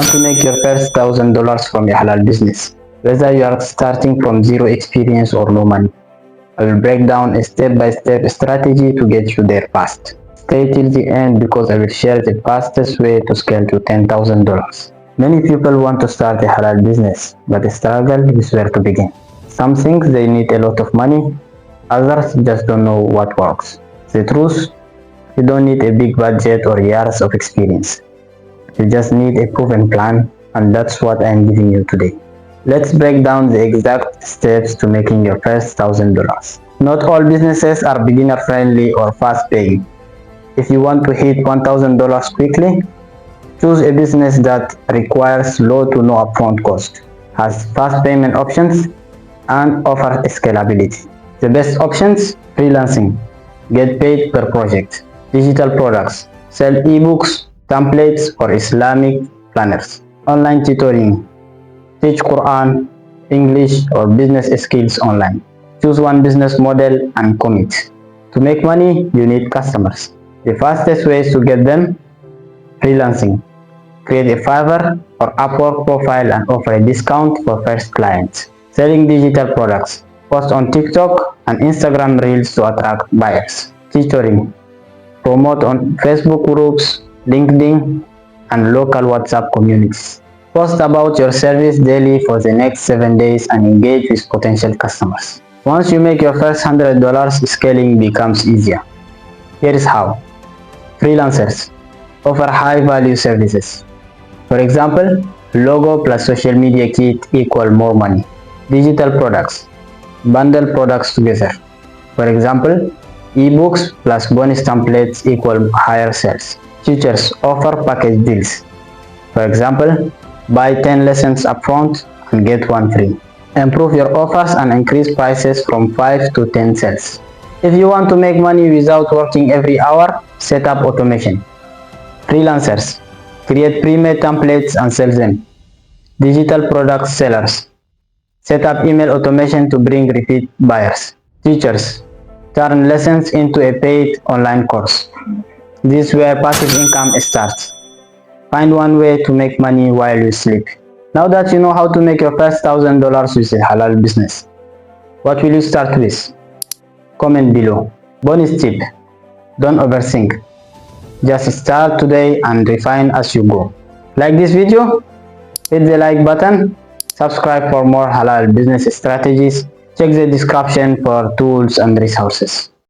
Want to make your first $1,000 from a halal business, whether you are starting from zero experience or no money. I will break down a step-by-step strategy to get you there fast. Stay till the end because I will share the fastest way to scale to $10,000. Many people want to start a halal business, but struggle with where to begin. Some think they need a lot of money, others just don't know what works. The truth, you don't need a big budget or years of experience. You just need a proven plan, and that's what I am giving you today. Let's break down the exact steps to making your first $1,000. Not all businesses are beginner friendly or fast paying. If you want to hit $1,000 quickly, choose a business that requires low to no upfront cost, has fast payment options, and offers scalability. The best options: freelancing, get paid per project; digital products, sell ebooks, templates, or Islamic planners; online tutoring, teach Quran, English, or business skills online. Choose one business model and commit. To make money, you need customers. The fastest ways to get them: freelancing. Create a Fiverr or Upwork profile and offer a discount for first clients. Selling digital products. Post on TikTok and Instagram Reels to attract buyers. Tutoring. Promote on Facebook groups, LinkedIn, and local WhatsApp communities. Post about your service daily for the next 7 days and engage with potential customers. Once you make your first $100, scaling becomes easier. Here is how. Freelancers offer high value services. For example, logo plus social media kit equal more money. Digital products. Bundle products together. For example, ebooks plus bonus templates equal higher sales. Teachers offer package deals. For example, buy 10 lessons upfront and get one free. Improve your offers and increase prices from 5 to 10 sales. If you want to make money without working every hour, set up automation. Freelancers create pre-made templates and sell them. Digital product sellers set up email automation to bring repeat buyers. Teachers turn lessons into a paid online course. This is where passive income starts. Find one way to make money while you sleep. Now that you know how to make your first $1,000 with a halal business, what will you start with? Comment below. Bonus tip: don't overthink. Just start today and refine as you go. Like this video? Hit the like button. Subscribe for more halal business strategies. Check the description for tools and resources.